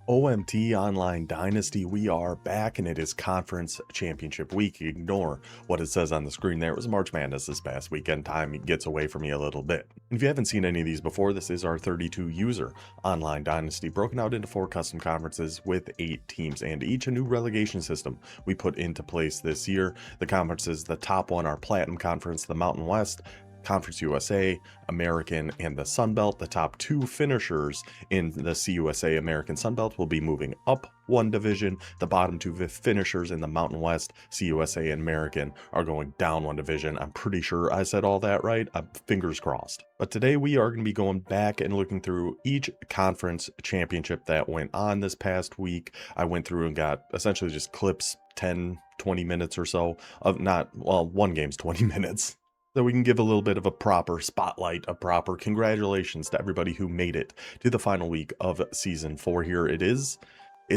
OMT Online Dynasty, we are back and it is conference championship week. Ignore what it says on the screen there. It was March Madness this past weekend. Time gets away from me a little bit. If you haven't seen any of these before, this is our 32 user Online Dynasty broken out into 4 custom conferences with 8 teams and each a new relegation system we put into place this year. The conferences, the top one are Platinum Conference, the Mountain West, Conference USA, American, and the Sun Belt. The top 2 finishers in the CUSA American Sun Belt will be moving up 1 division. The bottom 2 finishers in the Mountain West, CUSA and American, are going down 1 division. I'm pretty sure I said all that right. Fingers crossed. But today we are going to be going back and looking through each conference championship that went on this past week. I went through and got essentially just clips, 10-20 minutes or so of one game's 20 minutes. So we can give a little bit of a proper spotlight, a proper congratulations to everybody who made it to the final week of season 4 here. It's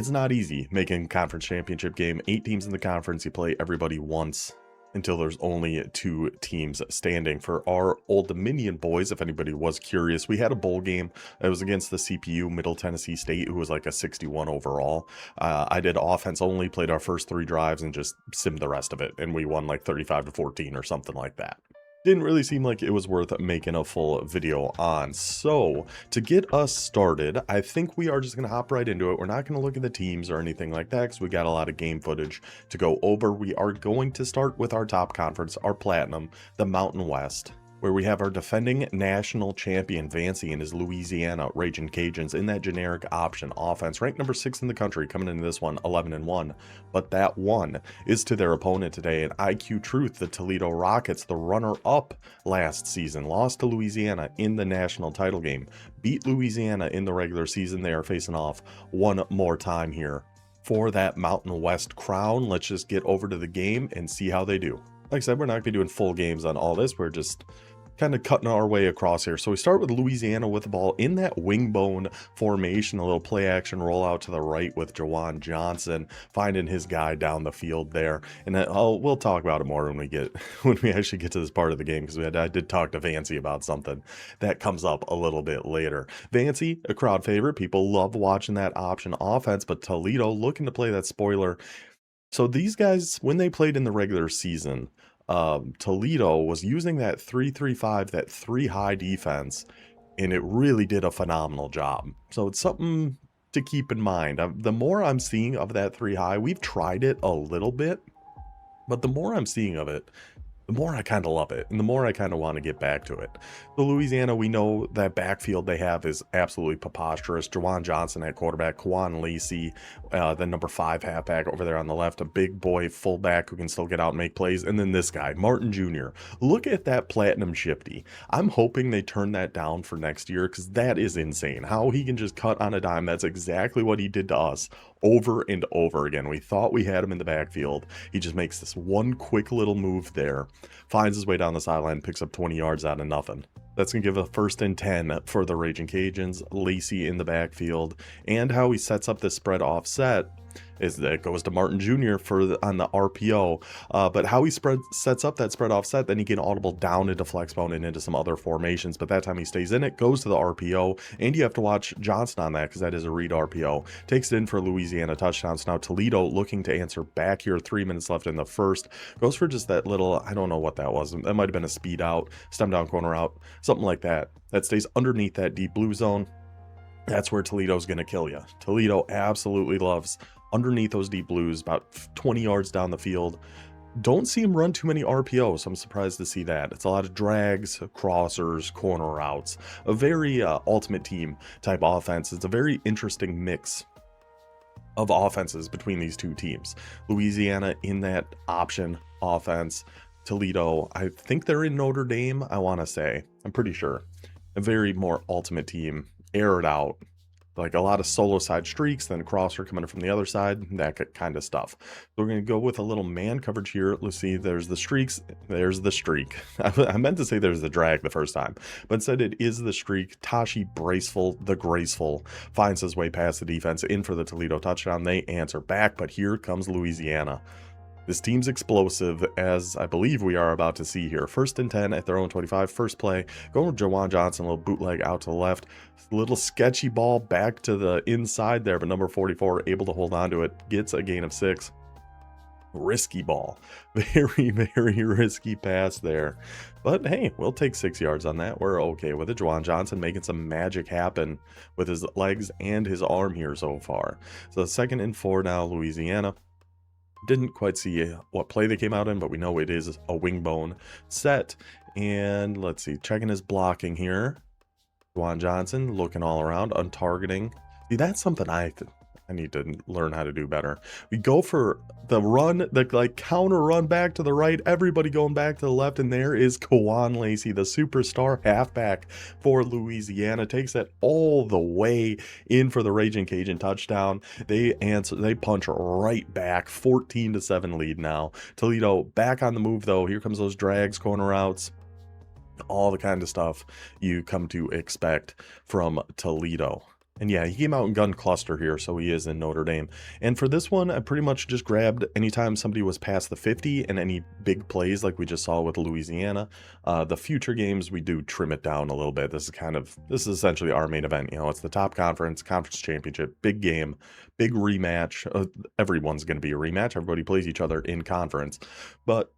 not easy making conference championship game. 8 teams in the conference, you play everybody once until there's only 2 teams standing. For our Old Dominion boys, if anybody was curious, we had a bowl game. It was against the CPU, Middle Tennessee State, who was like a 61 overall. I did offense only, played our first 3 drives and just simmed the rest of it. And we won like 35-14 or something like that. Didn't really seem like it was worth making a full video on. So to get us started, I think we are just going to hop right into it. We're not going to look at the teams or anything like that because we got a lot of game footage to go over. We are going to start with our top conference, our Platinum, the Mountain West, where we have our defending national champion Vancy and his Louisiana Raging Cajuns in that generic option offense, ranked number 6 in the country, coming into this one 11-1. But that one is to their opponent today, and IQ Truth, the Toledo Rockets, the runner-up last season, lost to Louisiana in the national title game, beat Louisiana in the regular season. They are facing off one more time here for that Mountain West crown. Let's just get over to the game and see how they do. Like I said, we're not going to be doing full games on all this. We're just kind of cutting our way across here. So we start with Louisiana with the ball in that wing bone formation, a little play action rollout to the right with Jawan Johnson finding his guy down the field there. And then, we'll talk about it more when we actually get to this part of the game, because I did talk to Vancy about something that comes up a little bit later. Vancy, a crowd favorite. People love watching that option offense, but Toledo looking to play that spoiler. So these guys, when they played in the regular season, Toledo was using that 3-3-5, that 3 high defense, and it really did a phenomenal job. So it's something to keep in mind. The more I'm seeing of that 3 high, we've tried it a little bit, but the more I'm seeing of it, the more I kind of love it, and the more I kind of want to get back to it. So Louisiana, we know that backfield they have is absolutely preposterous. Jawan Johnson at quarterback, Kwan Lacey, the number 5 halfback over there on the left, a big boy fullback who can still get out and make plays, and then this guy, Martin Jr. Look at that platinum shifty. I'm hoping they turn that down for next year, because that is insane. How he can just cut on a dime. That's exactly what he did to us over and over again. We thought we had him in the backfield. He just makes this one quick little move there, finds his way down the sideline, picks up 20 yards out of nothing. That's going to give a 1st and 10 for the Raging Cajuns. Lacey in the backfield, and how he sets up this spread offset is that it goes to Martin Jr. on the RPO, but how he sets up that spread offset, then he can audible down into flexbone and into some other formations, but that time he stays in it, goes to the RPO, and you have to watch Johnson on that because that is a read RPO, takes it in for Louisiana touchdowns. Now Toledo looking to answer back here, 3 minutes left in the first, goes for just that little, I don't know what that was, that might have been a speed out, stem down corner out, something like that, that stays underneath that deep blue zone. That's where Toledo's going to kill you. Toledo absolutely loves underneath those deep blues, about 20 yards down the field. Don't see him run too many RPOs, so I'm surprised to see that. It's a lot of drags, crossers, corner routes, a very ultimate team type offense. It's a very interesting mix of offenses between these 2 teams. Louisiana in that option offense, Toledo, I think they're in Notre Dame, I want to say. I'm pretty sure. A very more ultimate team, aired out, like a lot of solo side streaks, then a crosser coming from the other side, that kind of stuff. So we're going to go with a little man coverage here. Let's see, there's the streaks, there's the streak. I meant to say there's the drag the first time, but instead it is the streak. Tashi Braceful, the graceful, finds his way past the defense in for the Toledo touchdown. They answer back, but here comes Louisiana. This team's explosive, as I believe we are about to see here. 1st and 10 at their own 25. First play, going with Jawan Johnson, a little bootleg out to the left. Little sketchy ball back to the inside there, but number 44 able to hold on to it. Gets a gain of 6. Risky ball. Very, very risky pass there. But hey, we'll take 6 yards on that. We're okay with it. Jawan Johnson making some magic happen with his legs and his arm here so far. So 2nd and 4 now, Louisiana. Didn't quite see what play they came out in, but we know it is a wing bone set. And let's see, checking his blocking here. Juwan Johnson looking all around, untargeting. See, that's something I need to learn how to do better. We go for the run, the like counter run back to the right, everybody going back to the left, and there is Kawan Lacey, the superstar halfback for Louisiana, takes that all the way in for the Raging Cajun touchdown. They punch right back, 14-7 lead now. Toledo back on the move though. Here comes those drags, corner routes, all the kind of stuff you come to expect from Toledo. And yeah, he came out in gun cluster here, so he is in Notre Dame. And for this one, I pretty much just grabbed anytime somebody was past the 50 and any big plays like we just saw with Louisiana. The future games, we do trim it down a little bit. This is essentially our main event. You know, it's the top conference championship, big game, big rematch. Everyone's going to be a rematch. Everybody plays each other in conference. But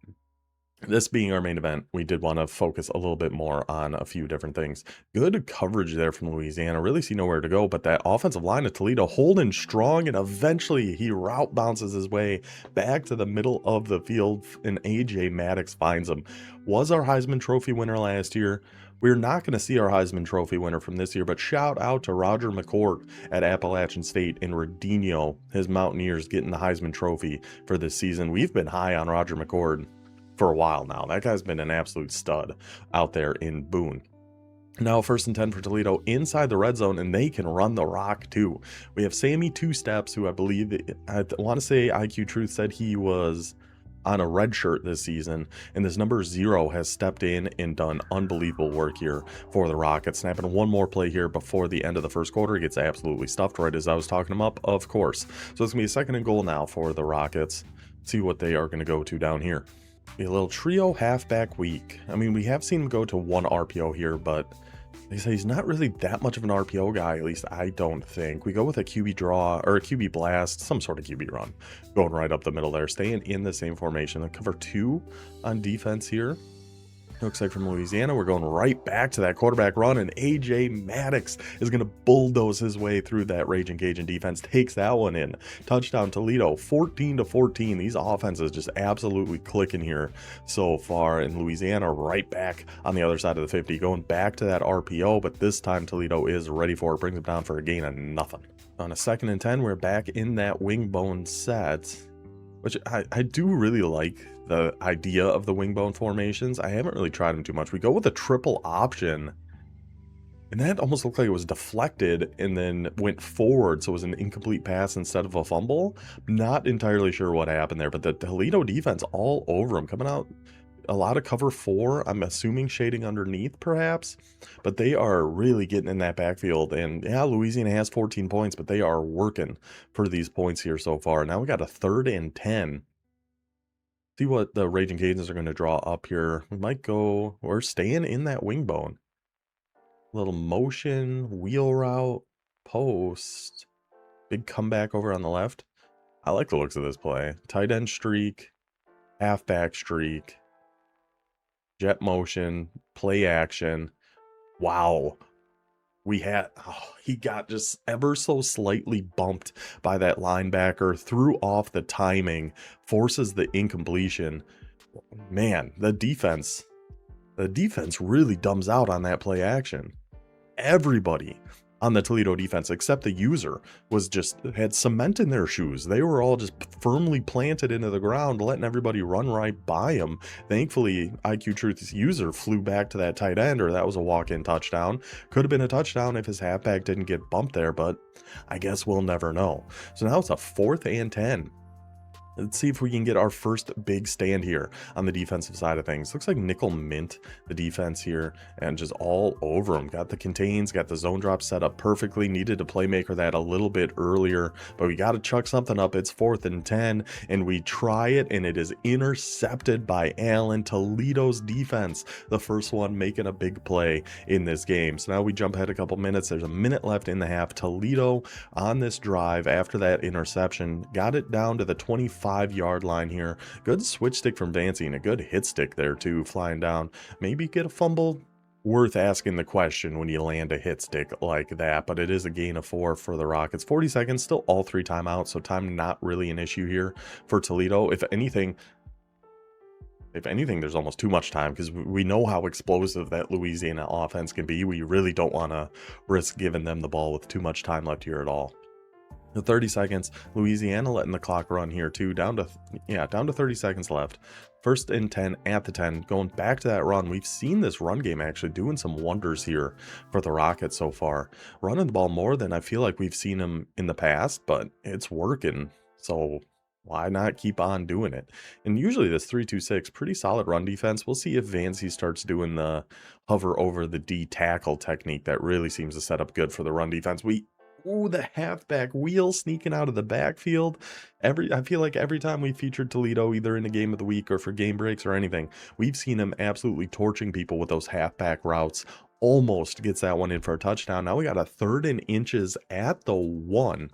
this being our main event, we did want to focus a little bit more on a few different things. Good coverage there from Louisiana. Really see nowhere to go, but that offensive line of Toledo holding strong, and eventually he route bounces his way back to the middle of the field, and AJ Maddox finds him. Was our Heisman Trophy winner last year. We're not going to see our Heisman Trophy winner from this year, but shout out to Roger McCord at Appalachian State and Redinho, his Mountaineers, getting the Heisman Trophy for this season. We've been high on Roger McCord for a while now. That guy's been an absolute stud out there in Boone. Now 1st and 10 for Toledo inside the red zone, and they can run the rock too. We have Sammy Two Steps, who I believe, I want to say IQ Truth said he was on a red shirt this season, and this number 0 has stepped in and done unbelievable work here for the Rockets. Snapping one more play here before the end of the first quarter. He gets absolutely stuffed right as I was talking him up, of course. So it's gonna be a 2nd and goal now for the Rockets. See what they are going to go to down here. A little trio halfback week. I mean, we have seen him go to 1 RPO here, but they say he's not really that much of an RPO guy, at least I don't think. We go with a QB draw or a QB blast, some sort of QB run, going right up the middle there, staying in the same formation. Cover 2 on defense here. Looks like from Louisiana, we're going right back to that quarterback run, and AJ Maddox is going to bulldoze his way through that Raging Cajun defense, takes that one in. Touchdown Toledo, 14-14. These offenses just absolutely clicking here so far, and Louisiana right back on the other side of the 50, going back to that RPO, but this time Toledo is ready for it, brings them down for a gain of nothing. On a 2nd and 10, we're back in that wing bone set, which I do really like the idea of the wing bone formations. I haven't really tried them too much. We go with a triple option, and that almost looked like it was deflected and then went forward, so it was an incomplete pass instead of a fumble. Not entirely sure what happened there, but the Toledo defense all over them, coming out a lot of cover 4. I'm assuming shading underneath perhaps, but they are really getting in that backfield. And yeah, Louisiana has 14 points, but they are working for these points here so far. Now we got a 3rd and 10. See what the Raging Cajuns are going to draw up here. We might go, we're staying in that wing bone. Little motion, wheel route, post, big comeback over on the left. I like the looks of this play. Tight end streak, halfback streak, jet motion, play action. Wow. He got just ever so slightly bumped by that linebacker, threw off the timing, forces the incompletion. Man, the defense really dumbs out on that play action. Everybody on the Toledo defense, except the user, had cement in their shoes. They were all just firmly planted into the ground, letting everybody run right by them. Thankfully, IQ Truth's user flew back to that tight end, or that was a walk-in touchdown. Could have been a touchdown if his halfback didn't get bumped there, but I guess we'll never know. So now it's a 4th and 10. Let's see if we can get our first big stand here on the defensive side of things. Looks like nickel mint the defense here and just all over them. Got the contains, got the zone drop set up perfectly. Needed to playmaker that a little bit earlier, but we got to chuck something up. It's 4th and 10, and we try it, and it is intercepted by Allen. Toledo's defense, the first one making a big play in this game. So now we jump ahead a couple minutes. There's a minute left in the half. Toledo on this drive after that interception got it down to the 25-yard line here. Good switch stick from Vancy and a good hit stick there too, flying down. Maybe get a fumble. Worth asking the question when you land a hit stick like that, but it is a gain of 4 for the Rockets. 40 seconds, still all 3 timeouts, so time not really an issue here for Toledo. If anything, there's almost too much time because we know how explosive that Louisiana offense can be. We really don't want to risk giving them the ball with too much time left here at all. The 30 seconds, Louisiana letting the clock run here too, down to 30 seconds left. 1st and 10 at the 10, going back to that run. We've seen this run game actually doing some wonders here for the Rockets so far. Running the ball more than I feel like we've seen them in the past, but it's working. So why not keep on doing it? And usually this 3-2-6, pretty solid run defense. We'll see if Vancy starts doing the hover over the D tackle technique that really seems to set up good for the run defense. Ooh, the halfback wheel sneaking out of the backfield. I feel like every time we featured Toledo, either in the game of the week or for game breaks or anything, we've seen him absolutely torching people with those halfback routes. Almost gets that one in for a touchdown. Now we got a 3rd and inches at the 1.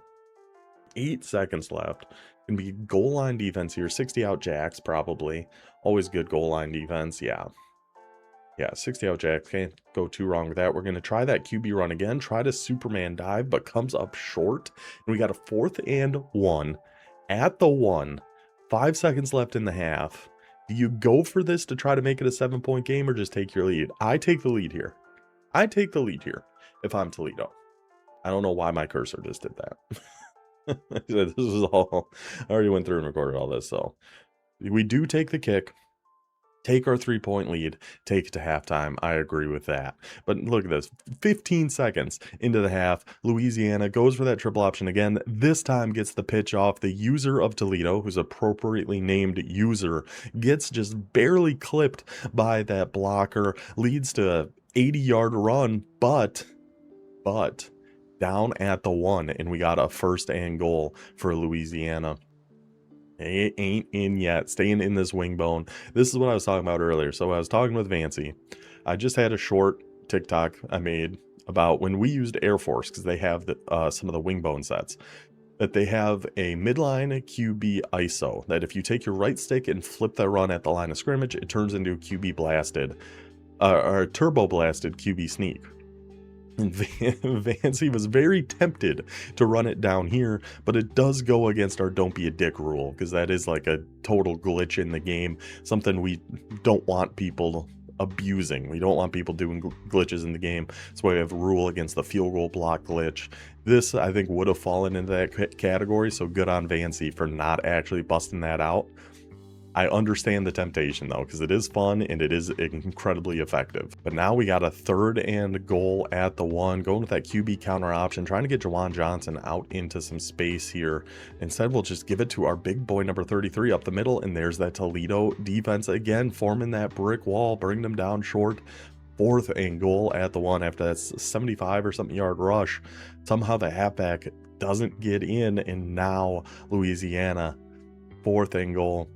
8 seconds left. Gonna be goal line defense here. 60 out jacks probably. Always good goal line defense. Yeah, 60 out jacks. Can't go too wrong with that. We're going to try that QB run again. Try to Superman dive, but comes up short. And we got a 4th and 1 at the 1. 5 seconds left in the half. Do you go for this to try to make it a 7-point game or just take your lead? I take the lead here. If I'm Toledo. I don't know why my cursor just did that. This was all, I already went through and recorded all this. So we do take the kick. Take our 3-point lead, take it to halftime. I agree with that. But look at this, 15 seconds into the half, Louisiana goes for that triple option again. This time gets the pitch off. The user of Toledo, who's appropriately named user, gets just barely clipped by that blocker. Leads to a 80-yard run, but down at the 1, and we got a 1st and goal for Louisiana. It ain't in yet, staying in this wing bone. This is what I was talking about earlier. So I was talking with Vancy. I just had a short TikTok I made about when we used Air Force, because they have some of the wing bone sets, that they have a midline QB ISO, that if you take your right stick and flip that run at the line of scrimmage, it turns into a QB blasted, or a turbo blasted QB sneak. And Vancy was very tempted to run it down here, but it does go against our don't be a dick rule, because that is like a total glitch in the game, something we don't want people abusing. We don't want people doing glitches in the game. That's why we have a rule against the field goal block glitch. This, I think, would have fallen into that category, so good on Vancy for not actually busting that out. I understand the temptation though, because it is fun and it is incredibly effective. But now we got a 3rd and goal at the 1, going with that QB counter option, trying to get Juwan Johnson out into some space here. Instead, we'll just give it to our big boy number 33 up the middle, and there's that Toledo defense again, forming that brick wall, bringing them down short. 4th and goal at the 1 after that 75 or something yard rush. Somehow the halfback doesn't get in, and now Louisiana, 4th and goal.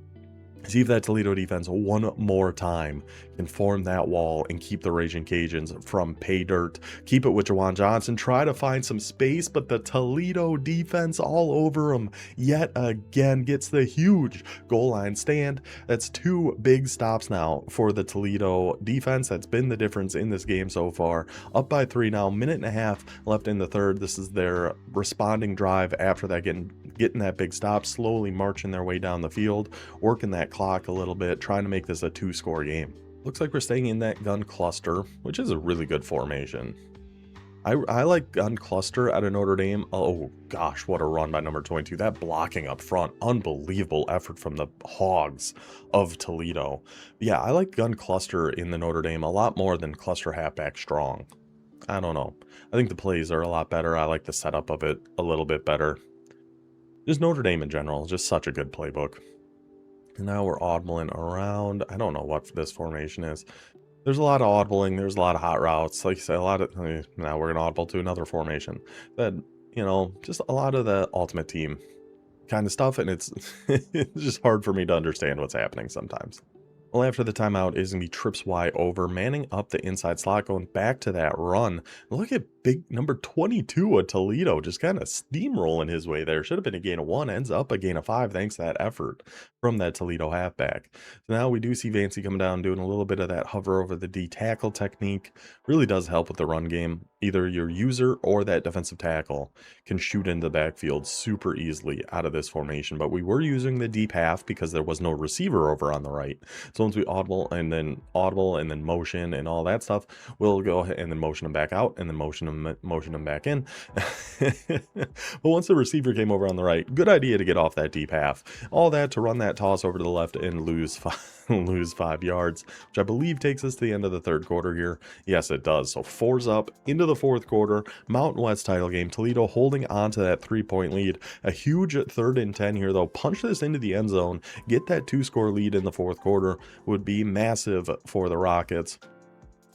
See if that Toledo defense one more time can form that wall and keep the Raging Cajuns from pay dirt. Keep it with Juwan Johnson. Try to find some space, but the Toledo defense all over him yet again gets the huge goal line stand. That's 2 big stops now for the Toledo defense. That's been the difference in this game so far. Up by 3 now, minute and a half left in the 3rd. This is their responding drive after that, getting that big stop, slowly marching their way down the field, working that clock a little bit, trying to make this a 2-score game. Looks like we're staying in that gun cluster, which is a really good formation. I like gun cluster out of Notre Dame. Oh gosh, what a run by number 22. That blocking up front, unbelievable effort from the Hogs of Toledo. Yeah, I like gun cluster in the Notre Dame a lot more than cluster halfback strong. I don't know. I think the plays are a lot better. I like the setup of it a little bit better. Just Notre Dame in general, just such a good playbook. And now we're audibling around. I don't know what this formation is. There's a lot of audibling. There's a lot of hot routes. Like you say, a lot of... now we're going to audible to another formation. That, just a lot of the ultimate team kind of stuff. And it's, it's just hard for me to understand what's happening sometimes. Well, after the timeout is going to be trips Y over, manning up the inside slot, going back to that run. Look at big number 22 of Toledo, just kind of steamrolling his way there. Should have been a gain of 1, ends up a gain of 5 thanks to that effort from that Toledo halfback. So now we do see Vancy coming down, doing a little bit of that hover over the D tackle technique. Really does help with the run game. Either your user or that defensive tackle can shoot into the backfield super easily out of this formation. But we were using the deep half because there was no receiver over on the right. So once we audible and then motion and all that stuff, we'll go ahead and then motion them back out and then motion them back in. But once the receiver came over on the right, good idea to get off that deep half. All that to run that toss over to the left and lose 5 yards, which I believe takes us to the end of the third quarter here. Yes, it does. So 4's up into the fourth quarter. Mountain West title game. Toledo holding on to that 3-point lead. A huge 3rd and 10 here, though. Punch this into the end zone. Get that 2-score lead in the fourth quarter would be massive for the Rockets.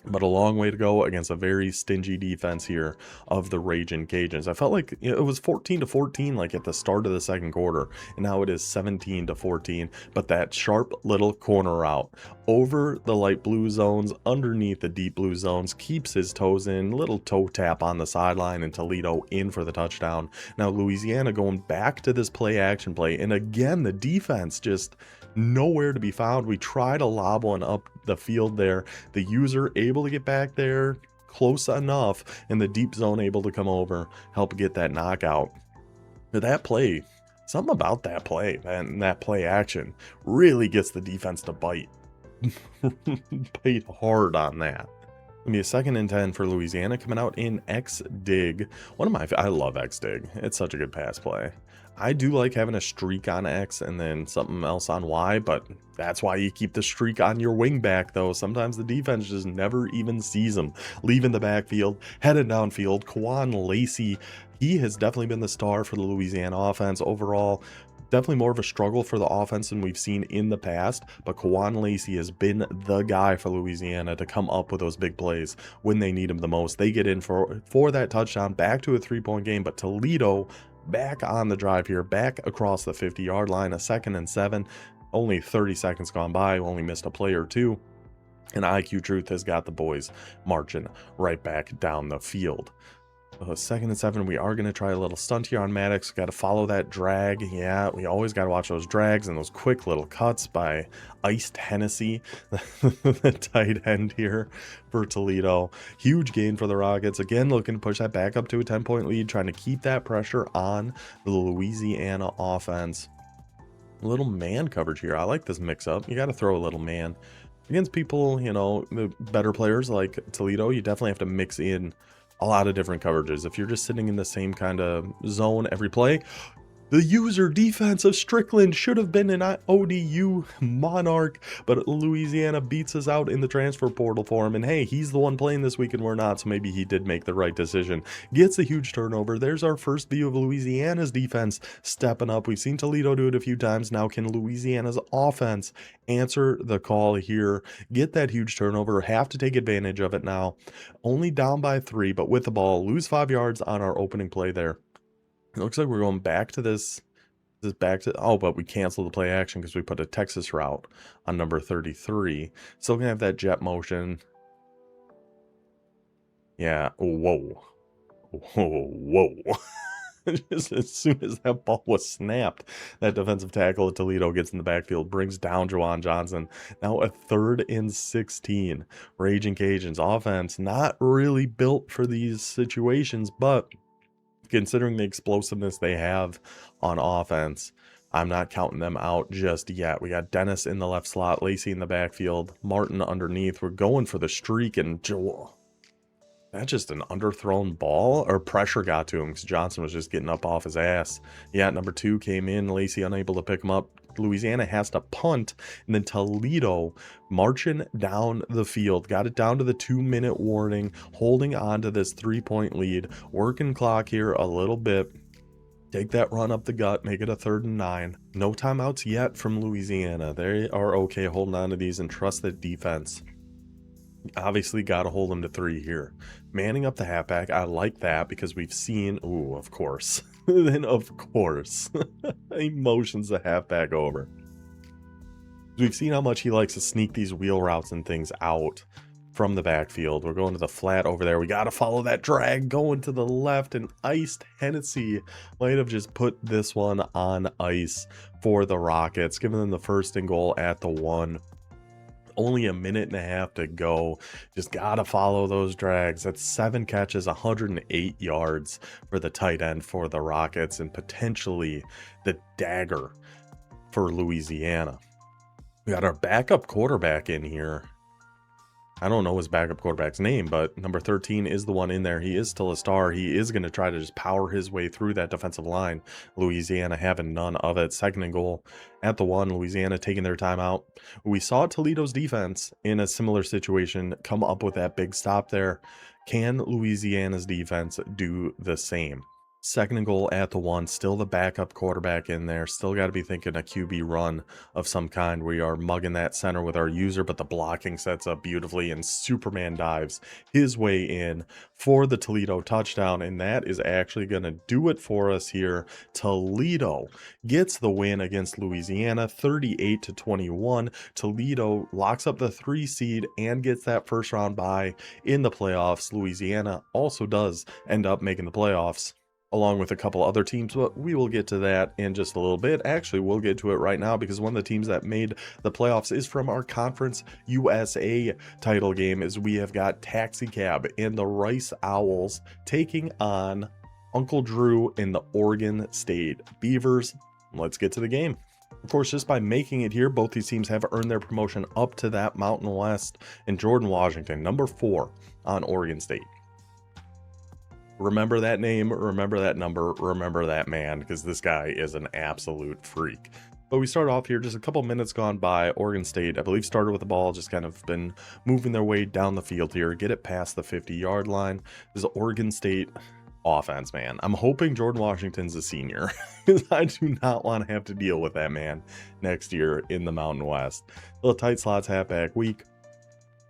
But a long way to go against a very stingy defense here of the Ragin' Cajuns. I felt like it was 14-14 like at the start of the second quarter, and now it is 17-14. But that sharp little corner route over the light blue zones, underneath the deep blue zones, keeps his toes in, little toe tap on the sideline, and Toledo in for the touchdown. Now Louisiana going back to this play action play, and again the defense just nowhere to be found. We try to lob one up the field there. The user able to get back there close enough, and the deep zone able to come over, help get that knockout. But that play, something about that play, and that play action really gets the defense to bite. Bite hard on that. Gonna be a 2nd and 10 for Louisiana coming out in X Dig. I love X Dig. It's such a good pass play. I do like having a streak on X and then something else on Y, but that's why you keep the streak on your wing back, though. Sometimes the defense just never even sees them. Leaving the backfield, headed downfield. Quan Lacey, he has definitely been the star for the Louisiana offense overall. Definitely more of a struggle for the offense than we've seen in the past, but Quan Lacey has been the guy for Louisiana to come up with those big plays when they need him the most. They get in for that touchdown, back to a 3-point game, but Toledo back on the drive here, back across the 50-yard line, a 2nd and 7, only 30 seconds gone by, only missed a play or two, and IQ Truth has got the boys marching right back down the field. 2nd and 7, we are going to try a little stunt here on Maddox. Got to follow that drag. Yeah, we always got to watch those drags and those quick little cuts by Iced Hennessy, the tight end here for Toledo. Huge gain for the Rockets. Again, looking to push that back up to a 10-point lead, trying to keep that pressure on the Louisiana offense. A little man coverage here. I like this mix-up. You got to throw a little man. Against people, the better players like Toledo, you definitely have to mix in a lot of different coverages. If you're just sitting in the same kind of zone every play, the user defense of Strickland should have been an ODU Monarch, but Louisiana beats us out in the transfer portal for him. And hey, he's the one playing this week and we're not, so maybe he did make the right decision. Gets a huge turnover. There's our first view of Louisiana's defense stepping up. We've seen Toledo do it a few times. Now can Louisiana's offense answer the call here? Get that huge turnover. Have to take advantage of it now. Only down by 3, but with the ball, lose 5 yards on our opening play there. It looks like we're going back to this but we canceled the play action because we put a Texas route on number 33. Still gonna have that jet motion. Yeah, whoa. Just as soon as that ball was snapped, that defensive tackle at Toledo gets in the backfield, brings down Juwan Johnson. Now a 3rd and 16. Ragin' Cajuns offense not really built for these situations, but considering the explosiveness they have on offense, I'm not counting them out just yet. We got Dennis in the left slot, Lacey in the backfield, Martin underneath. We're going for the streak, and that's just an underthrown ball, or pressure got to him because Johnson was just getting up off his ass. Yeah, number 2 came in, Lacey unable to pick him up. Louisiana has to punt, and then Toledo marching down the field. Got it down to the 2-minute warning, holding on to this 3-point lead. Working clock here a little bit. Take that run up the gut, make it a 3rd and 9. No timeouts yet from Louisiana. They are okay holding on to these and trust the defense. Obviously got to hold them to 3 here. Manning up the halfback. I like that because we've seen, ooh, of course. Then of course, he motions the halfback over. We've seen how much he likes to sneak these wheel routes and things out from the backfield. We're going to the flat over there. We got to follow that drag going to the left, and Iced Hennessy might have just put this one on ice for the Rockets, giving them the 1st and goal at the 1. Only a minute and a half to go. Just got to follow those drags. That's 7 catches, 108 yards for the tight end for the Rockets, and potentially the dagger for Louisiana. We got our backup quarterback in here. I don't know his backup quarterback's name, but number 13 is the one in there. He is still a star. He is going to try to just power his way through that defensive line. Louisiana having none of it. 2nd and goal at the 1. Louisiana taking their timeout. We saw Toledo's defense in a similar situation come up with that big stop there. Can Louisiana's defense do the same? 2nd and goal at the 1, still the backup quarterback in there. Still got to be thinking a QB run of some kind. We are mugging that center with our user, but the blocking sets up beautifully, and Superman dives his way in for the Toledo touchdown, and that is actually going to do it for us here. Toledo gets the win against Louisiana, 38-21. Toledo locks up the 3 seed and gets that 1st round bye in the playoffs. Louisiana also does end up making the playoffs, along with a couple other teams, but we will get to that in just a little bit. Actually, we'll get to it right now because one of the teams that made the playoffs is from our Conference USA title game, as we have got Taxi Cab and the Rice Owls taking on Uncle Drew in the Oregon State Beavers. Let's get to the game. Of course, just by making it here, both these teams have earned their promotion up to that Mountain West, and Jordan Washington, number 4 on Oregon State. Remember that name, remember that number, remember that man, because this guy is an absolute freak. But we start off here, just a couple minutes gone by. Oregon State, I believe, started with the ball, just kind of been moving their way down the field here, get it past the 50-yard line. This is Oregon State offense, man. I'm hoping Jordan Washington's a senior, because I do not want to have to deal with that man next year in the Mountain West. Little tight slots, halfback weak.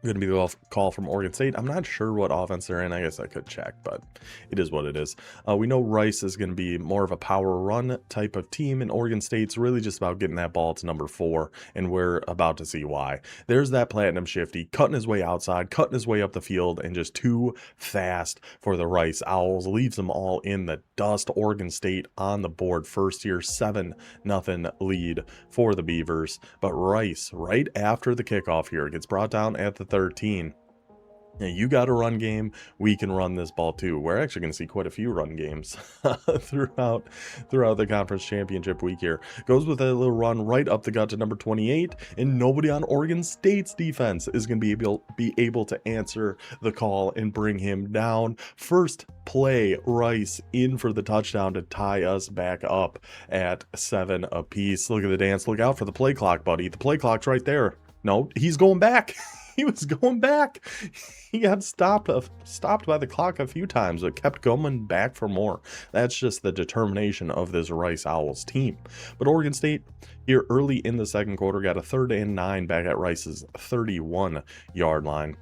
Going to be the call from Oregon State. I'm not sure what offense they're in. I guess I could check, but it is what it is. We know Rice is going to be more of a power run type of team, and Oregon State's really just about getting that ball to number 4, and we're about to see why. There's that Platinum Shifty cutting his way outside, cutting his way up the field, and just too fast for the Rice Owls. Leaves them all in the dust. Oregon State on the board. First year 7-0 lead for the Beavers, but Rice right after the kickoff here gets brought down at the 13. Now, you got a run game, we can run this ball too. We're actually going to see quite a few run games throughout the conference championship week here. Goes with a little run right up the gut to number 28, and nobody on Oregon State's defense is going to be able to answer the call and bring him down. First play, Rice in for the touchdown to tie us back up at 7 apiece. Look at the dance. Look out for the play clock, buddy. The play clock's right there. No, he's going back. He was going back. He got stopped by the clock a few times, but kept going back for more. That's just the determination of this Rice Owls team. But Oregon State here early in the 2nd quarter got a 3rd and 9 back at Rice's 31-yard line.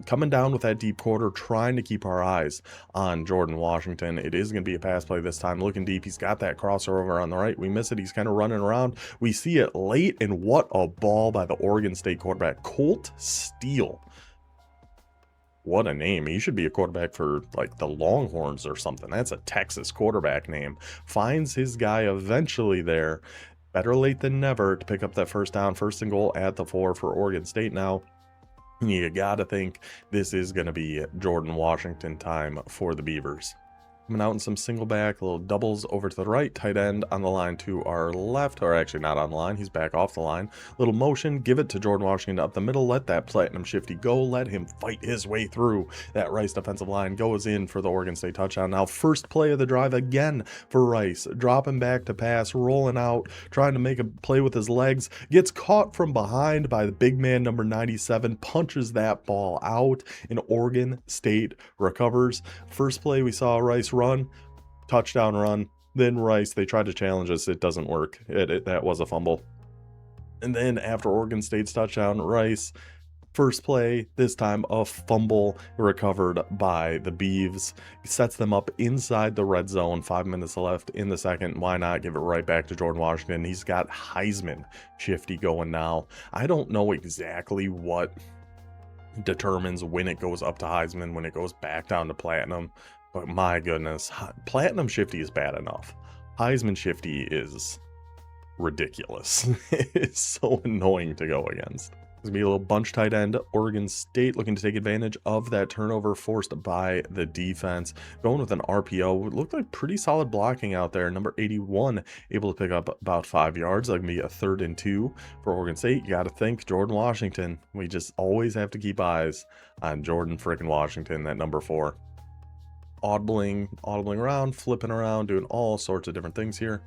Coming down with that deep quarter, trying to keep our eyes on Jordan Washington. It is going to be a pass play this time. Looking deep, he's got that crossover on the right. We miss it. He's kind of running around. We see it late, and what a ball by the Oregon State quarterback, Colt Steele. What a name. He should be a quarterback for like the Longhorns or something. That's a Texas quarterback name. Finds his guy eventually there. Better late than never to pick up that 1st down. 1st and goal at the 4 for Oregon State now. You gotta think this is gonna be Jordan Washington time for the Beavers. Coming out in some single back, little doubles over to the right, tight end on the line to our left, or actually not on the line, he's back off the line. Little motion, give it to Jordan Washington up the middle, let that Platinum Shifty go, let him fight his way through that Rice defensive line, goes in for the Oregon State touchdown. Now first play of the drive again for Rice, dropping back to pass, rolling out, trying to make a play with his legs, gets caught from behind by the big man number 97, punches that ball out, and Oregon State recovers. First play we saw Rice run, touchdown run, Then Rice, they tried to challenge us. It doesn't work. That was a fumble. And then after Oregon State's touchdown, Rice, first play, this time a fumble recovered by the Beavs. Sets them up inside the red zone. 5 minutes left in the second. Why not give it right back to Jordan Washington? He's got Heisman shifty going now. I don't know exactly what determines when it goes up to Heisman, when it goes back down to Platinum. But my goodness, Platinum shifty is bad enough. Heisman shifty is ridiculous. It's so annoying to go against. There's gonna be a little bunch tight end. Oregon State looking to take advantage of that turnover forced by the defense. Going with an RPO. It looked like pretty solid blocking out there. Number 81 able to pick up about 5 yards. That can be a 3rd and 2 for Oregon State. You got to think Jordan Washington. We just always have to keep eyes on Jordan freaking Washington, that number 4. Audibling around, flipping around, doing all sorts of different things here.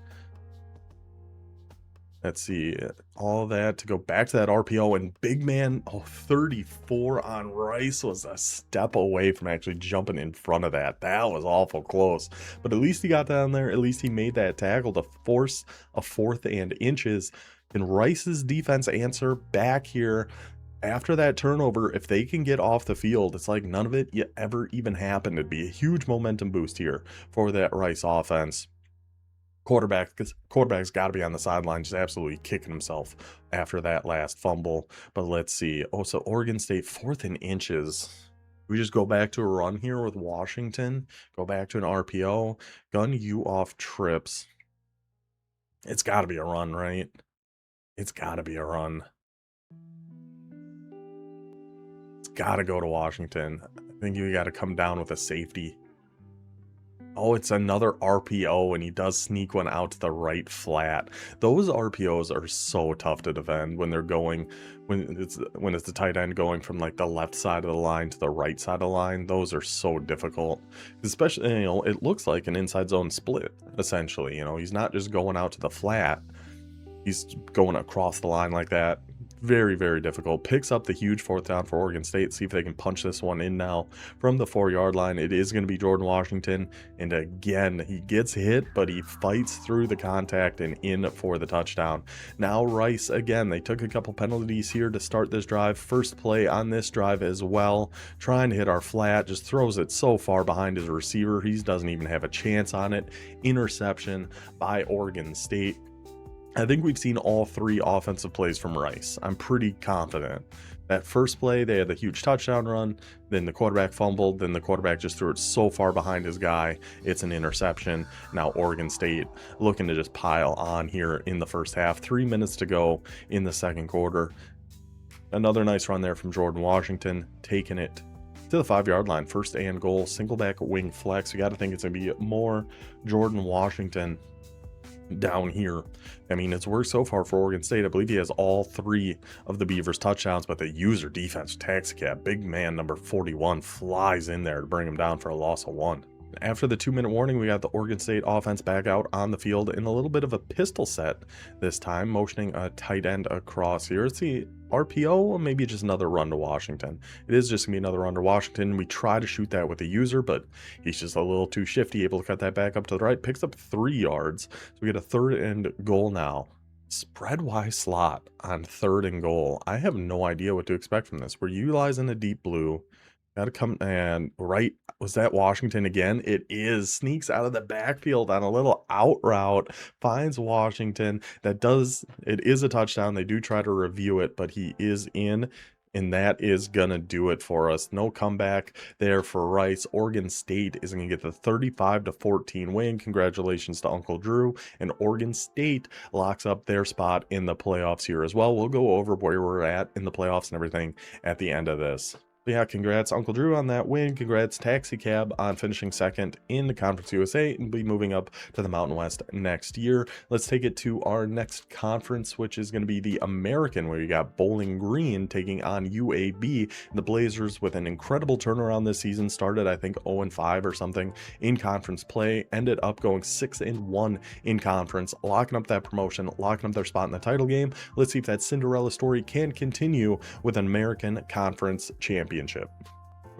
Let's see, all that to go back to that RPO, and big man, 34 on Rice was a step away from actually jumping in front of that. That was awful close, but at least he got down there. At least he made that tackle to force a 4th and inches. Can Rice's defense answer back here after that turnover? If they can get off the field, it's like none of it ever even happened. It'd be a huge momentum boost here for that Rice offense. Quarterback's got to be on the sideline, just absolutely kicking himself after that last fumble. But let's see. Oh, so Oregon State 4th and inches. We just go back to a run here with Washington. Go back to an RPO. Gun you off trips. It's got to be a run, right? It's got to be a run. It's got to go to Washington. I think you got to come down with a safety. Oh, it's another RPO, and he does sneak one out to the right flat. Those RPOs are so tough to defend when they're going, when it's the tight end going from like the left side of the line to the right side of the line. Those are so difficult, especially, you know, it looks like an inside zone split essentially. You know, he's not just going out to the flat, he's going across the line like that. Very, very difficult. Picks up the huge 4th down for Oregon State. See if they can punch this one in now from the 4-yard line. It is going to be Jordan Washington. And again, he gets hit, but he fights through the contact and in for the touchdown. Now Rice, again, they took a couple penalties here to start this drive. First play on this drive as well. Trying to hit our flat. Just throws it so far behind his receiver. He doesn't even have a chance on it. Interception by Oregon State. I think we've seen all 3 offensive plays from Rice. I'm pretty confident. That first play, they had the huge touchdown run, then the quarterback fumbled, then the quarterback just threw it so far behind his guy, it's an interception. Now Oregon State looking to just pile on here in the first half. 3 minutes to go in the second quarter. Another nice run there from Jordan Washington, taking it to the 5-yard line. 1st and goal, single back wing flex. You got to think it's going to be more Jordan Washington down here. I mean, it's worked so far for Oregon State. I believe he has all 3 of the Beavers touchdowns, but the user defense taxi cab, big man number 41 flies in there to bring him down for a loss of 1. After the 2-minute warning, we got the Oregon State offense back out on the field in a little bit of a pistol set this time, motioning a tight end across here. Let's see, RPO, or maybe just another run to Washington. It is just going to be another run to Washington. We try to shoot that with the user, but he's just a little too shifty, able to cut that back up to the right. Picks up 3 yards. So we get a 3rd and goal now. Spread Y slot on 3rd and goal. I have no idea what to expect from this. We're utilizing a deep blue. Got to come, and right, was that Washington again? It is. Sneaks out of the backfield on a little out route, finds Washington. It is a touchdown. They do try to review it, but he is in, and that is gonna do it for us. No comeback there for Rice. Oregon State is gonna get the 35-14 win. Congratulations to Uncle Drew, and Oregon State locks up their spot in the playoffs here as well. We'll go over where we're at in the playoffs and everything at the end of this. But yeah, congrats Uncle Drew on that win. Congrats Taxi Cab on finishing 2nd in the Conference USA and be moving up to the Mountain West next year. Let's take it to our next conference, which is going to be the American, where you got Bowling Green taking on UAB. The Blazers, with an incredible turnaround this season, started I think 0-5 or something in conference play, ended up going 6-1 in conference, locking up that promotion, locking up their spot in the title game. Let's see if that Cinderella story can continue with an American Conference Championship.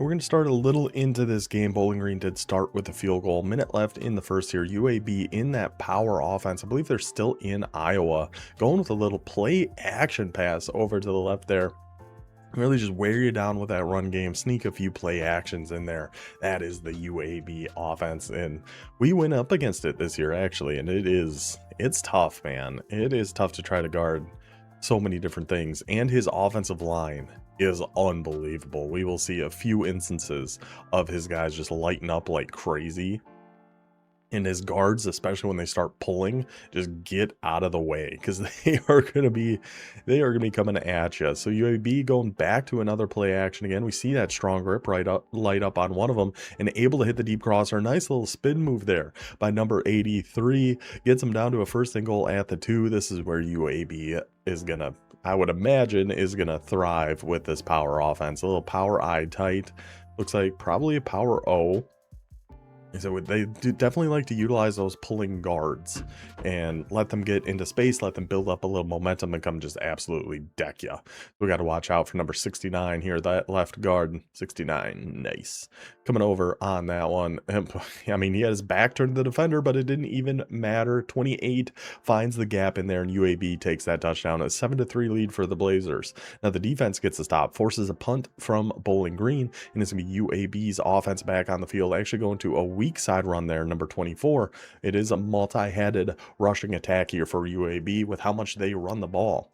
We're going to start a little into this game. Bowling Green did start with a field goal. Minute left in the first here. UAB in that power offense. I believe they're still in Iowa. Going with a little play action pass over to the left there. Really just wear you down with that run game. Sneak a few play actions in there. That is the UAB offense. And we went up against it this year, actually. And it's tough, man. It is tough to try to guard so many different things. And his offensive line is unbelievable. We will see a few instances of his guys just lighting up like crazy. And his guards, especially when they start pulling, just get out of the way because they are going to be coming at you. So UAB going back to another play action again. We see that strong grip light up on one of them and able to hit the deep crosser. Nice little spin move there by number 83. Gets him down to a first and goal at the 2. This is where UAB is gonna, I would imagine, is gonna thrive with this power offense. A little power I tight. Looks like probably a power O. So they do definitely like to utilize those pulling guards and let them get into space, let them build up a little momentum and come just absolutely deck you. We got to watch out for number 69 here, that left guard. 69, nice. Coming over on that one. I mean, he had his back turned to the defender, but it didn't even matter. 28 finds the gap in there, and UAB takes that touchdown. A 7-3 lead for the Blazers. Now the defense gets a stop, forces a punt from Bowling Green, and it's going to be UAB's offense back on the field, actually going to a weak side run there, number 24. It is a multi-headed rushing attack here for UAB with how much they run the ball.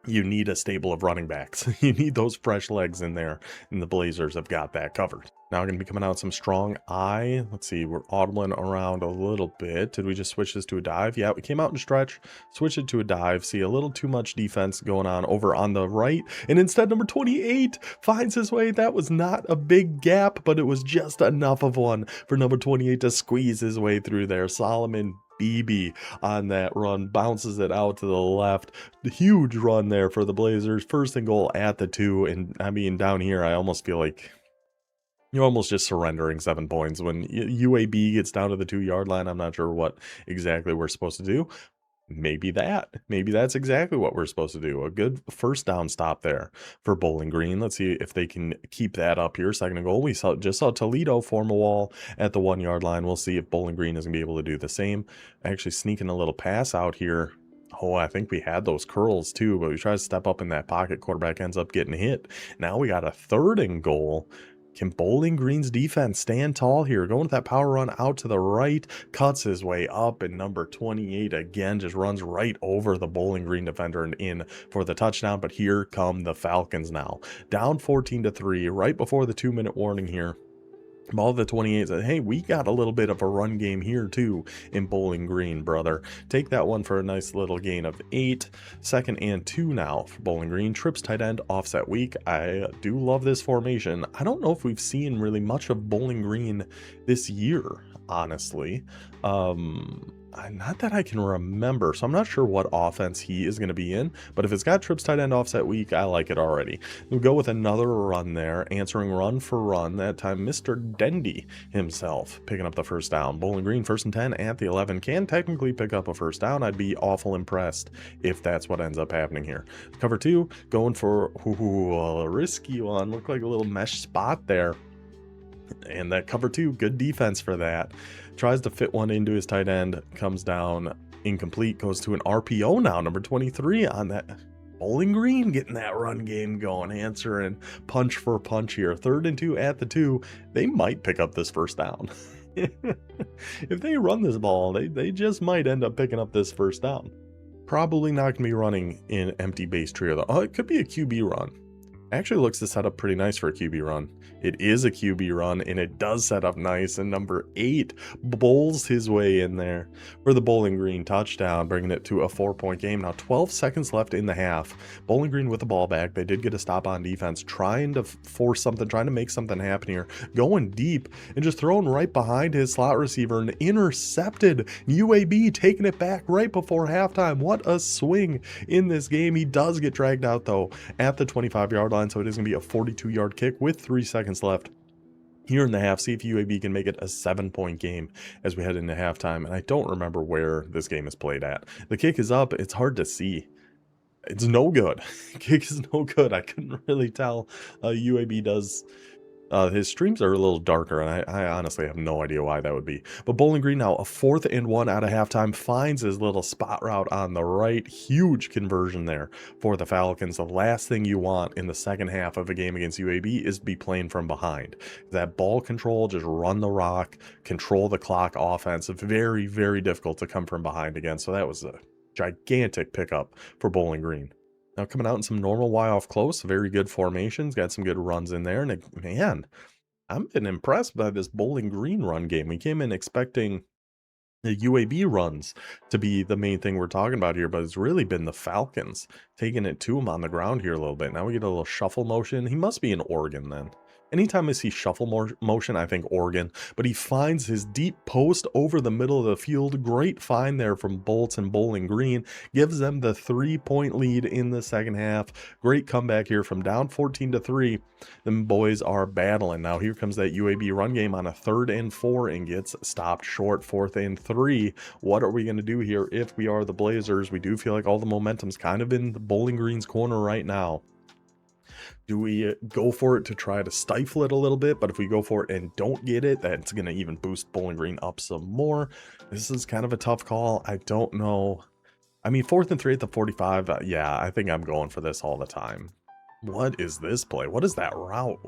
You need a stable of running backs. You need those fresh legs in there, and the Blazers have got that covered. Now we're going to be coming out with some strong I. Let's see, we're audibling around a little bit. Did we just switch this to a dive? Yeah, we came out and stretch, switch it to a dive. See a little too much defense going on over on the right, and instead number 28 finds his way. That was not a big gap, but it was just enough of one for number 28 to squeeze his way through there. Solomon BB on that run, bounces it out to the left. The huge run there for the Blazers. First and goal at the 2. And I mean, down here, I almost feel like you're almost just surrendering 7 points. When UAB gets down to the 2-yard line, I'm not sure what exactly we're supposed to do. Maybe that's exactly what we're supposed to do. A good first down stop there for Bowling Green. Let's see if they can keep that up here. Second and goal. We just saw Toledo form a wall at the 1-yard line. We'll see if Bowling Green is going to be able to do the same. Actually sneaking a little pass out here. Oh, I think we had those curls too, but we try to step up in that pocket. Quarterback ends up getting hit. Now we got a 3rd and goal. Can Bowling Green's defense stand tall here? Going with that power run out to the right, cuts his way up, and number 28 again just runs right over the Bowling Green defender and in for the touchdown. But here come the Falcons now. Down 14-3, right before the 2-minute warning here. Ball the 28 said, hey, we got a little bit of a run game here too in Bowling Green, brother. Take that one for a nice little gain of 8. 2nd and 2 now for Bowling Green. Trips tight end, offset weak. I do love this formation. I don't know if we've seen really much of Bowling Green this year, honestly. Not that I can remember, so I'm not sure what offense he is going to be in, but if it's got trips tight end offset weak, I like it already. We'll go with another run there, answering run for run. That time Mr. Dendy himself picking up the first down. Bowling Green 1st and 10 at the 11. Can technically pick up a first down. I'd be awful impressed if that's what ends up happening here. Cover 2 going for a risky one. Looked like a little mesh spot there. And that cover 2, good defense for that. Tries to fit one into his tight end, comes down incomplete, goes to an RPO now, number 23 on that. Bowling Green getting that run game going, answering punch for punch here. 3rd and 2 at the 2. They might pick up this first down. If they run this ball, they just might end up picking up this first down. Probably not going to be running in empty base trio though. Oh, it could be a QB run. Actually looks to set up pretty nice for a QB run. It is a QB run, and it does set up nice, and number 8 bowls his way in there for the Bowling Green touchdown, bringing it to a 4-point game. Now 12 seconds left in the half. Bowling Green with the ball back. They did get a stop on defense, trying to force something, trying to make something happen here, going deep and just throwing right behind his slot receiver and intercepted. UAB taking it back right before halftime. What a swing in this game. He does get dragged out though at the 25-yard line, so it is going to be a 42-yard kick with 3 seconds left here in the half. See if UAB can make it a 7-point game as we head into halftime. And I don't remember where this game is played at. The kick is up. It's hard to see. It's no good. Kick is no good. I couldn't really tell. UAB does His streams are a little darker, and I honestly have no idea why that would be. But Bowling Green now, a 4th and 1 out of halftime, finds his little spot route on the right. Huge conversion there for the Falcons. The last thing you want in the second half of a game against UAB is to be playing from behind. That ball control, just run the rock, control the clock offense. Very, very difficult to come from behind again. So that was a gigantic pickup for Bowling Green. Now coming out in some normal Y off close, very good formations, got some good runs in there. And man, I'm been impressed by this Bowling Green run game. We came in expecting the UAB runs to be the main thing we're talking about here, but it's really been the Falcons taking it to him on the ground here a little bit. Now we get a little shuffle motion. He must be in Oregon then. Anytime I see shuffle motion, I think Oregon, but he finds his deep post over the middle of the field. Great find there from Bolts and Bowling Green. Gives them the 3-point lead in the second half. Great comeback here from down 14-3. Them boys are battling. Now here comes that UAB run game on a 3rd and 4 and gets stopped short. 4th and 3. What are we going to do here if we are the Blazers? We do feel like all the momentum's kind of in the Bowling Green's corner right now. Do we go for it to try to stifle it a little bit? But if we go for it and don't get it, that's going to even boost Bowling Green up some more. This is kind of a tough call. I don't know. I mean, 4th and 3 at the 45. Yeah, I think I'm going for this all the time. What is this play? What is that route?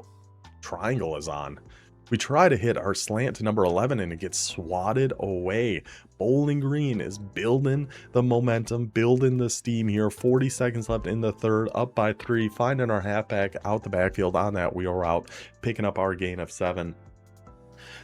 Triangle is on. We try to hit our slant to number 11 and it gets swatted away. Bowling Green is building the momentum, building the steam here. 40 seconds left in the 3rd, up by 3, finding our halfback out the backfield on that wheel route, picking up our gain of 7.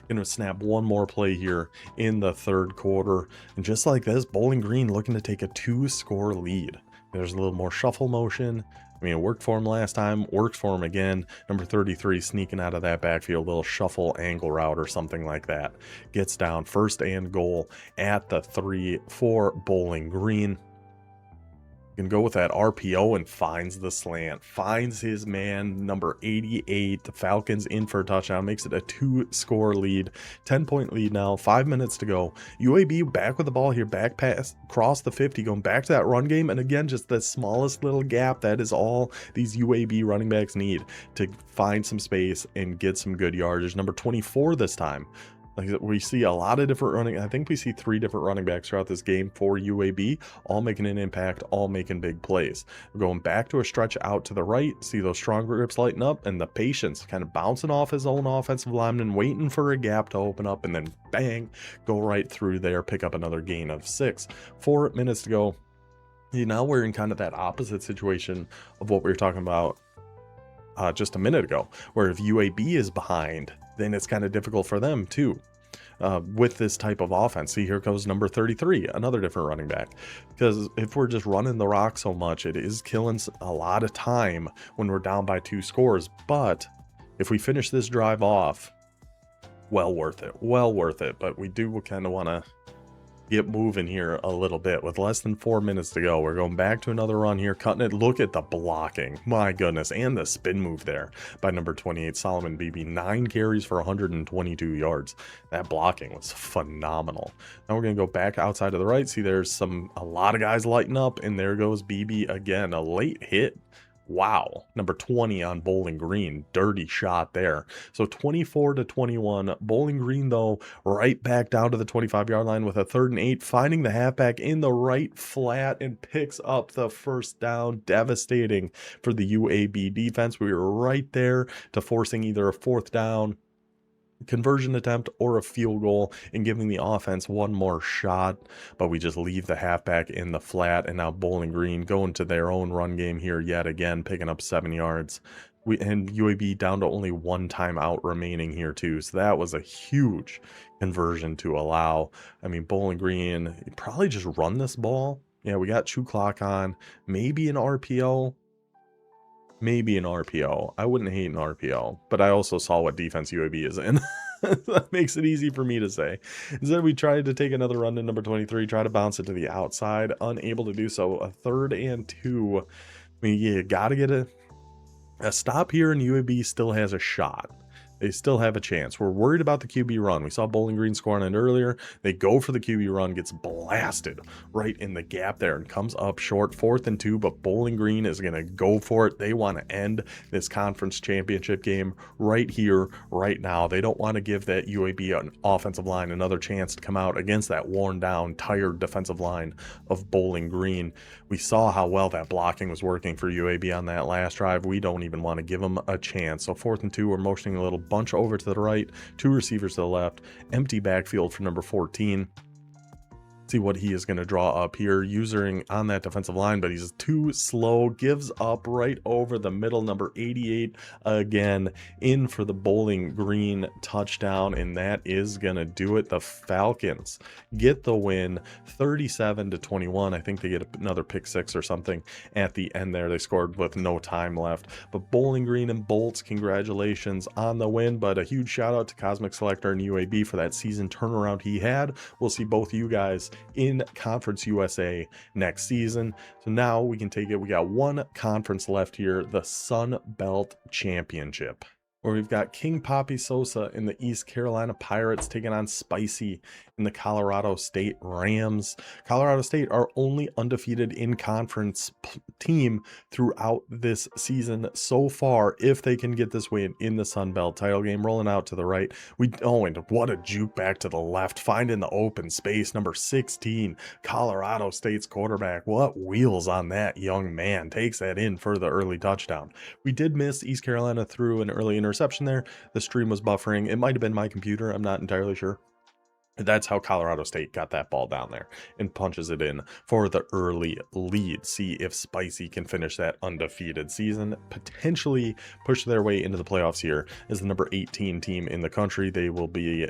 Gonna snap one more play here in the 3rd quarter. And just like this, Bowling Green looking to take a 2-score lead. There's a little more shuffle motion. I mean, it worked for him last time, works for him again. Number 33 sneaking out of that backfield, little shuffle angle route or something like that. Gets down 1st and goal at the 3 for Bowling Green. Can go with that RPO and finds the slant, finds his man, number 88. The Falcons in for a touchdown, makes it a 2-score lead, 10-point lead now, 5 minutes to go. UAB back with the ball here, back pass, cross the 50, going back to that run game. And again, just the smallest little gap. That is all these UAB running backs need to find some space and get some good yardage. Number 24 this time. Like we see a lot of different running. I think we see 3 different running backs throughout this game for UAB, all making an impact, all making big plays. We're going back to a stretch out to the right, see those strong grips lighten up, and the patience kind of bouncing off his own offensive lineman, waiting for a gap to open up, and then bang, go right through there, pick up another gain of 6. 4 minutes to go. Now we're in kind of that opposite situation of what we were talking about just a minute ago, where if UAB is behind, then it's kind of difficult for them too with this type of offense. See, here goes number 33, another different running back, because if we're just running the rock so much, it is killing a lot of time when we're down by 2 scores. But if we finish this drive off, well worth it. But we do kind of want to get moving here a little bit. With less than 4 minutes to go, we're going back to another run here, cutting it. Look at the blocking, my goodness, and the spin move there by number 28 Solomon Beebe. 9 carries for 122 yards. That blocking was phenomenal. Now we're gonna go back outside of the right. See, there's a lot of guys lighting up, and there goes Beebe again. A late hit. Wow, number 20 on Bowling Green, dirty shot there. So 24-21. Bowling Green, though, right back down to the 25-yard line with a 3rd and 8, finding the halfback in the right flat and picks up the 1st down. Devastating for the UAB defense. We were right there to forcing either a 4th down, conversion attempt, or a field goal, and giving the offense one more shot, but we just leave the halfback in the flat. And now Bowling Green going to their own run game here yet again, picking up 7 yards. And UAB down to only 1 timeout remaining here too, so that was a huge conversion to allow. I mean, Bowling Green probably just run this ball. Yeah, we got 2 clock on, maybe an RPO. Maybe an RPO. I wouldn't hate an RPO, but I also saw what defense UAB is in. That makes it easy for me to say. Instead, we tried to take another run to number 23, try to bounce it to the outside, unable to do so. A 3rd and 2. I mean, you got to get a stop here, and UAB still has a shot. They still have a chance. We're worried about the QB run. We saw Bowling Green score on it earlier. They go for the QB run, gets blasted right in the gap there and comes up short, 4th and 2, but Bowling Green is going to go for it. They want to end this conference championship game right here, right now. They don't want to give that UAB an offensive line another chance to come out against that worn down, tired defensive line of Bowling Green. We saw how well that blocking was working for UAB on that last drive. We don't even want to give them a chance. So 4th and 2, we're motioning a little bunch over to the right, 2 receivers to the left, empty backfield for number 14. See what he is going to draw up here, using on that defensive line, but he's too slow, gives up right over the middle. Number 88 again in for the Bowling Green touchdown, and that is going to do it. The Falcons get the win 37-21. I think they get another pick 6 or something at the end there. They scored with no time left, but Bowling Green and Bolts, congratulations on the win. But a huge shout out to Cosmic Selector and UAB for that season turnaround he had. We'll see both you guys in Conference USA next season. So now we can take it. We got one conference left here, the Sun Belt Championship, where we've got King Papi Sosa in the East Carolina Pirates taking on Spicy in the Colorado State Rams. Colorado State are only undefeated in conference team throughout this season so far. If they can get this win in the Sun Belt title game, rolling out to the right, and what a juke back to the left, finding the open space. Number 16, Colorado State's quarterback. What wheels on that young man, takes that in for the early touchdown. We did miss East Carolina through an early interception there. The stream was buffering. It might have been my computer, I'm not entirely sure. That's how Colorado State got that ball down there and punches it in for the early lead. See if Spicy can finish that undefeated season, potentially push their way into the playoffs here as the number 18 team in the country. They will be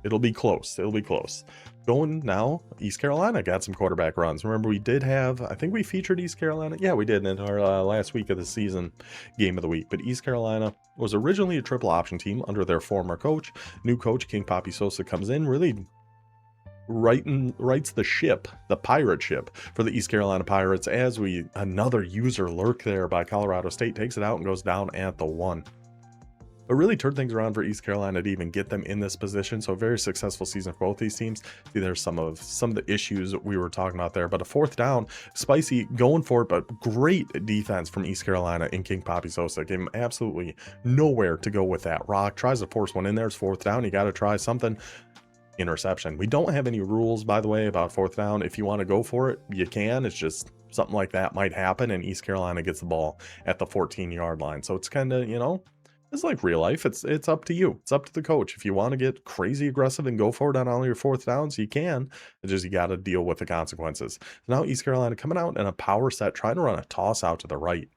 it'll be close. It'll be close. Going now, East Carolina got some quarterback runs. Remember, we did have, I think we featured East Carolina. Yeah, we did in our last week of the season game of the week. But East Carolina was originally a triple option team under their former coach. New coach, King Papi Sosa, comes in, really rights the ship, the pirate ship for the East Carolina Pirates, as another user lurk there by Colorado State takes it out and goes down at the 1. But really turned things around for East Carolina to even get them in this position. So a very successful season for both these teams. See, there's some of the issues we were talking about there. But a 4th down, Spicy going for it, but great defense from East Carolina in King Papi Sosa. Gave him absolutely nowhere to go with that rock. Tries to force one in there. It's 4th down. You got to try something. Interception. We don't have any rules, by the way, about 4th down. If you want to go for it, you can. It's just something like that might happen, and East Carolina gets the ball at the 14-yard line. So it's kind of, it's like real life. It's up to you. It's up to the coach. If you want to get crazy aggressive and go for it on all your 4th downs, you can. It's just you got to deal with the consequences. Now East Carolina coming out in a power set, trying to run a toss out to the right.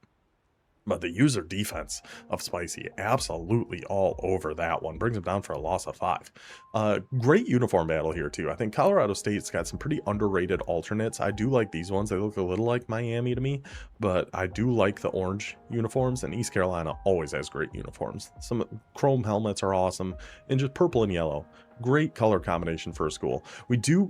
But the user defense of Spicy absolutely all over that one. Brings him down for a loss of 5. Great uniform battle here too. I think Colorado State's got some pretty underrated alternates. I do like these ones. They look a little like Miami to me, but I do like the orange uniforms, and East Carolina always has great uniforms. Some chrome helmets are awesome, and just purple and yellow. Great color combination for a school. We do...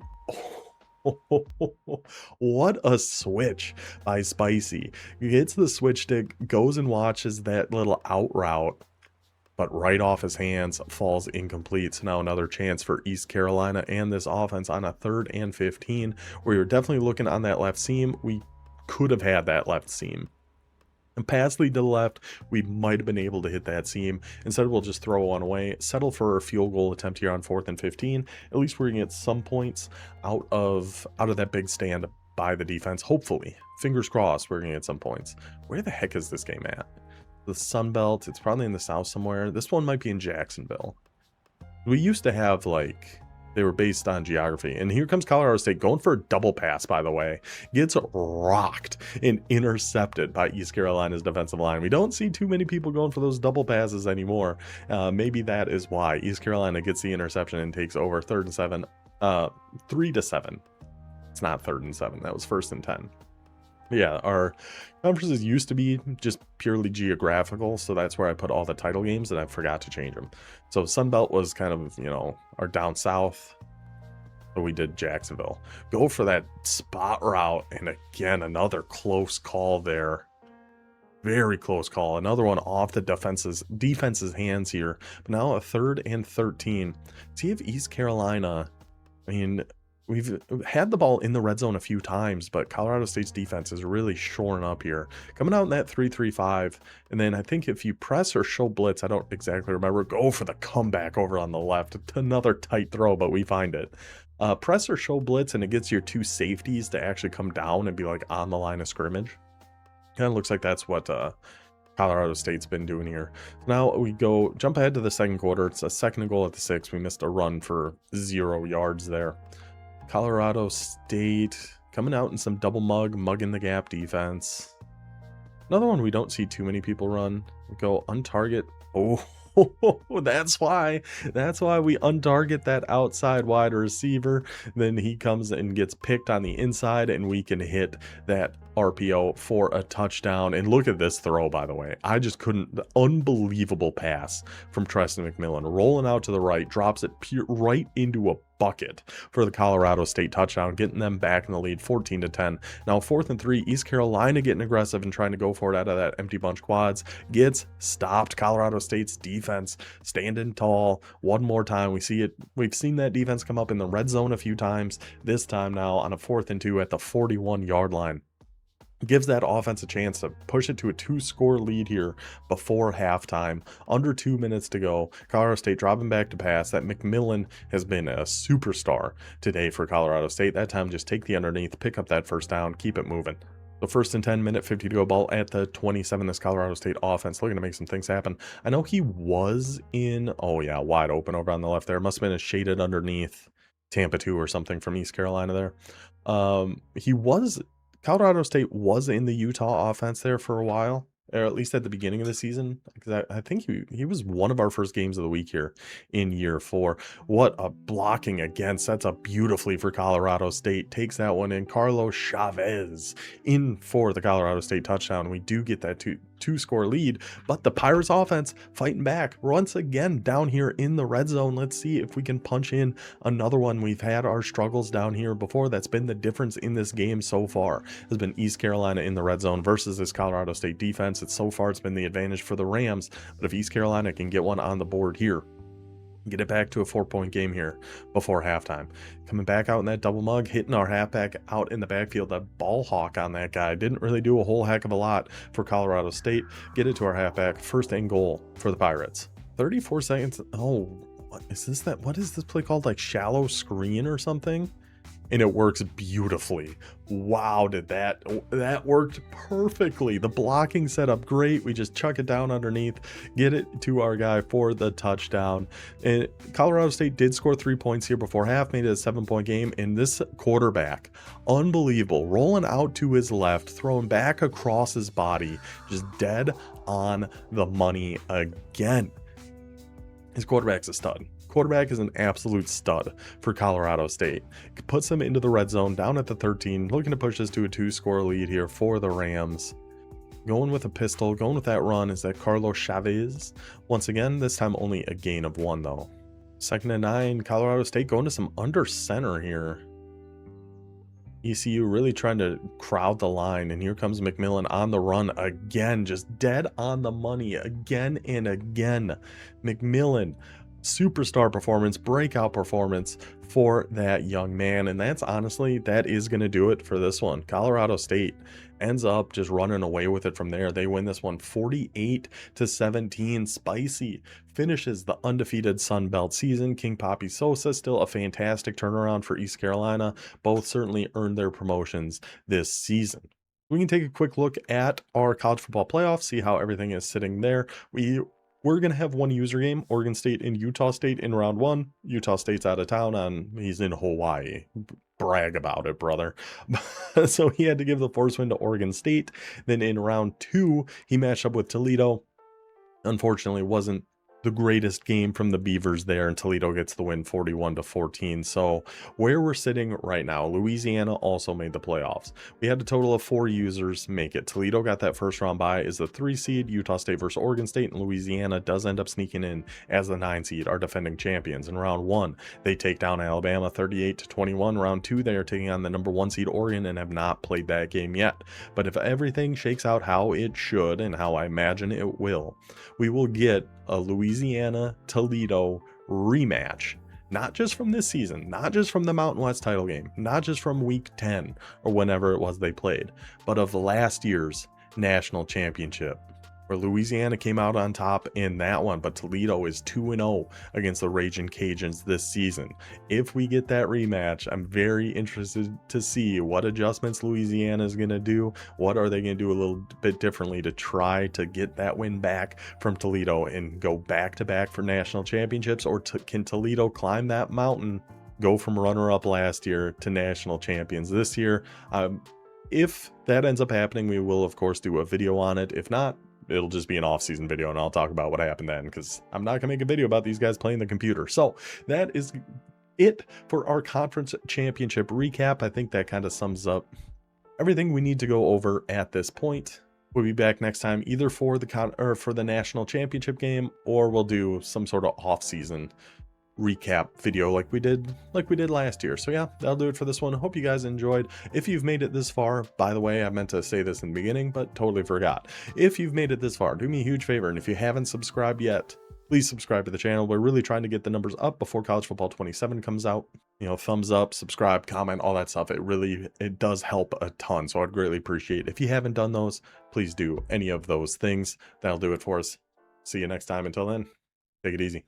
What a switch by Spicy. He gets the switch stick, goes and watches that little out route, but right off his hands, falls incomplete. So now another chance for East Carolina and this offense on a 3rd and 15, where you're definitely looking on that left seam. We could have had that left seam. And pass lead to the left, we might have been able to hit that seam. Instead, we'll just throw one away, settle for a field goal attempt here on 4th and 15. At least we're gonna get some points out of that big stand by the defense. Hopefully, fingers crossed, we're gonna get some points. Where the heck is this game at? The Sun Belt. It's probably in the south somewhere. This one might be in Jacksonville. We used to have they were based on geography. And here comes Colorado State going for a double pass, by the way. Gets rocked and intercepted by East Carolina's defensive line. We don't see too many people going for those double passes anymore. Maybe that is why East Carolina gets the interception and takes over 3rd and 7. 3-7. It's not 3rd and 7. That was 1st and 10. Yeah, our conferences used to be just purely geographical, so that's where I put all the title games, and I forgot to change them. So Sunbelt was kind of, our down south, so we did Jacksonville. Go for that spot route, and again, another close call there. very close call. Another one off the defense's hands here. But now a 3rd and 13. See if East Carolina, I mean, we've had the ball in the red zone a few times, but Colorado State's defense is really shoring up here. Coming out in that 3-3-5, and then I think if you press or show blitz, I don't exactly remember, go for the comeback over on the left. It's another tight throw, but we find it. Press or show blitz, and it gets your 2 safeties to actually come down and be like on the line of scrimmage. Kind of looks like that's what Colorado State's been doing here. Now we go jump ahead to the second quarter. It's a 2nd and goal at the 6. We missed a run for 0 yards there. Colorado State coming out in some double mugging the gap defense. Another one we don't see too many people run. We go untarget. Oh, that's why we untarget that outside wide receiver. Then he comes and gets picked on the inside, and we can hit that RPO for a touchdown. And look at this throw, by the way. I just couldn't. Unbelievable pass from Treston McMillan, rolling out to the right, drops it right into a bucket for the Colorado State touchdown, getting them back in the lead 14-10. Now 4th and 3, East Carolina getting aggressive and trying to go for it out of that empty bunch quads, gets stopped. Colorado State's defense standing tall one more time. We've seen that defense come up in the red zone a few times. This time now on a 4th and 2 at the 41-yard line. Gives that offense a chance to push it to a 2-score lead here before halftime. Under 2 minutes to go. Colorado State dropping back to pass. That McMillan has been a superstar today for Colorado State. That time just take the underneath, pick up that first down, keep it moving. The 1st and 10, minute 50 to go, ball at the 27. This Colorado State offense looking to make some things happen. I know he was in, oh yeah, wide open over on the left there. Must have been a shaded underneath Tampa 2 or something from East Carolina there. Colorado State was in the Utah offense there for a while, or at least at the beginning of the season. I think he was one of our first games of the week here in year 4. What a blocking against. Sets up beautifully for Colorado State. Takes that one in. Carlos Chavez in for the Colorado State touchdown. We do get that 2-score lead, but the Pirates offense fighting back once again down here in the red zone. Let's see if we can punch in another one. We've had our struggles down here before. That's been the difference in this game so far, has been East Carolina in the red zone versus this Colorado State defense. So far it's been the advantage for the Rams, but if East Carolina can get one on the board here, get it back to a 4-point game here before halftime. Coming back out in that double mug, hitting our halfback out in the backfield. That ball hawk on that guy didn't really do a whole heck of a lot for Colorado State. Get it to our halfback. 1st and goal for the Pirates. 34 seconds. Oh, what is this play called? Like shallow screen or something? And it works beautifully. Wow, that worked perfectly. The blocking set up great. We just chuck it down underneath, get it to our guy for the touchdown. And Colorado State did score 3 points here before half, made it a 7-point game. And this quarterback, unbelievable, rolling out to his left, throwing back across his body, just dead on the money again. His quarterback's a stud. Quarterback is an absolute stud for Colorado State. Puts them into the red zone down at the 13, looking to push this to a 2-score lead here for the Rams. Going with a pistol, going with that run is that Carlos Chavez. Once again, this time only a gain of 1 though. 2nd and 9, Colorado State going to some under center here. ECU really trying to crowd the line, and here comes McMillan on the run again, just dead on the money again and again. McMillan, superstar performance, breakout performance for that young man. And that is going to do it for this one. Colorado State ends up just running away with it from there. They win this one 48-17. Spicy finishes the undefeated Sun Belt season. King Papi Sosa, still a fantastic turnaround for East Carolina. Both certainly earned their promotions this season. We can take a quick look at our college football playoffs, see how everything is sitting there. We're going to have one user game, Oregon State and Utah State in round 1. Utah State's out of town he's in Hawaii. Brag about it, brother. So he had to give the force win to Oregon State. Then in round 2, he matched up with Toledo. Unfortunately, wasn't the greatest game from the Beavers there, and Toledo gets the win 41-14. So where we're sitting right now, Louisiana also made the playoffs. We had a total of 4 users make it. Toledo got that first round bye as the 3 seed, Utah State versus Oregon State, and Louisiana does end up sneaking in as the 9 seed, our defending champions. In round 1, they take down Alabama 38-21. Round 2, they are taking on the number 1 seed Oregon and have not played that game yet. But if everything shakes out how it should and how I imagine it will, we will get a Louisiana Toledo rematch, not just from this season, not just from the Mountain West title game, not just from week 10 or whenever it was they played, but of last year's national championship, where Louisiana came out on top in that one, but Toledo is 2-0 against the Ragin' Cajuns this season. If we get that rematch, I'm very interested to see what adjustments Louisiana is going to do. What are they going to do a little bit differently to try to get that win back from Toledo and go back-to-back for national championships? Or can Toledo climb that mountain, go from runner-up last year to national champions this year? If that ends up happening, we will, of course, do a video on it. If not, it'll just be an off-season video and I'll talk about what happened then, because I'm not gonna make a video about these guys playing the computer. So that is it for our conference championship recap. I think that kind of sums up everything we need to go over at this point. We'll be back next time either for the national championship game, or we'll do some sort of off-season recap video like we did last year. So yeah, that'll do it for this one. Hope you guys enjoyed. If you've made it this far, by the way, I meant to say this in the beginning but totally forgot. If you've made it this far, do me a huge favor, and if you haven't subscribed yet, please subscribe to the channel. We're really trying to get the numbers up before College Football 27 comes out. You know, thumbs up, subscribe, comment, all that stuff. It does help a ton, so I'd greatly appreciate it. If you haven't done those, please do any of those things. That'll do it for us. See you next time. Until then, take it easy.